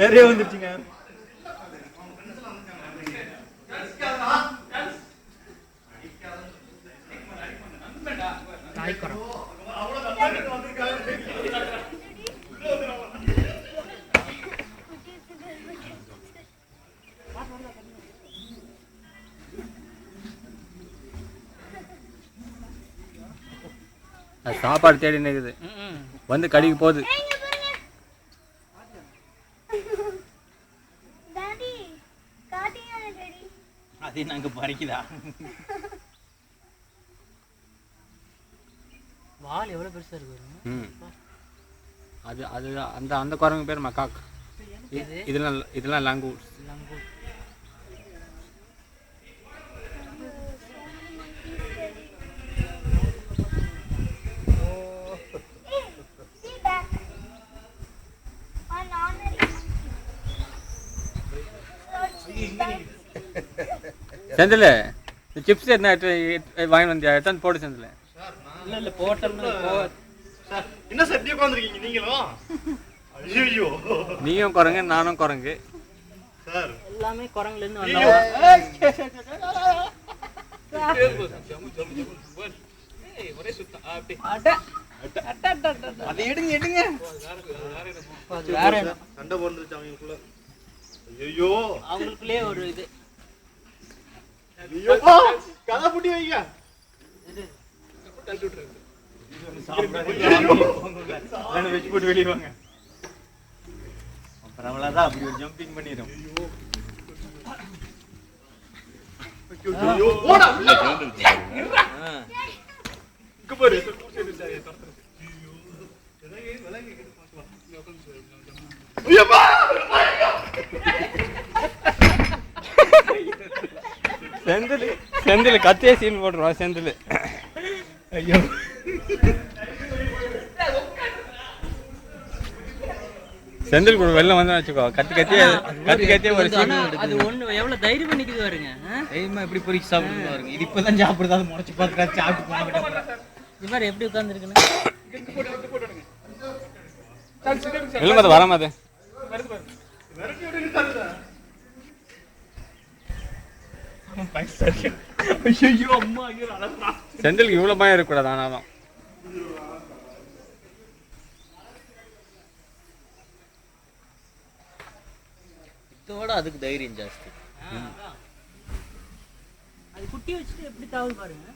நிறைய வந்துருச்சுங்க. சாப்பாடு தேடி நிற்குது, வந்து கடிக்கு போகுது. அதே நாங்க பறிக்குதா? வால் எவ்வளவு பெருசா இருக்கு. அது அது அந்த அந்த குரங்கு பேர் மக்காக். இதெல்லாம் லங்கூர். செந்தில், சிப்ஸ் என்ன வாங்கி வந்தியா? எடுத்து போடு செந்தில். இல்ல போட்டோம்னா என்ன சார் இப்படி உட்கார்ந்திருக்கீங்க நீங்களும்? ஐயோ, நீயும் குரங்கு நானும் குரங்கு, சார் எல்லாமே குரங்குல இருந்து வந்தோம். ஒரே சுத்தம் அப்படி அதை எடுங்க எடுங்க. வேற சண்டை போட்டுருச்சு அவங்களுக்குள்ள. ஐயோ, அவங்களுக்குள்ளே ஒரு இது. ஐயோ கதை புட்டி வைங்க. வெச்சு போட்டு வெளியே வாங்க. அப்புறம் அவ்வளவுதான், அப்படி ஒரு ஜம்பிங் பண்ணிடும். செந்தில் செந்தில் கத்தியே சீன் போட்டுருவான் செந்தில். ஐயோ, செந்தில் கூட வெளில வந்து வச்சுக்கோ, கத்தி கத்தியே ஒரு சீன். அது ஒண்ணு எவ்வளவு தைரியம் பண்ணிக்குது பாருங்க. தைரியமா எப்படி பொரிச்சு சாப்பிடுது பாருங்க. இது இப்பதான் சாப்பிடுறது, முறைச்சு பார்த்துட்டு சாப்பிட்டு போனாங்க. இவர் எப்படி உட்கார்ந்து இருக்குன்னு வராமது. செந்திலுக்கு இவ்வளவு பயம் இருக்கக்கூடாது. ஆனாலும் இதோட அதுக்கு தைரியம் ஜாஸ்தி. அது குட்டி வச்சுட்டு எப்படி தாவுது பாருங்க.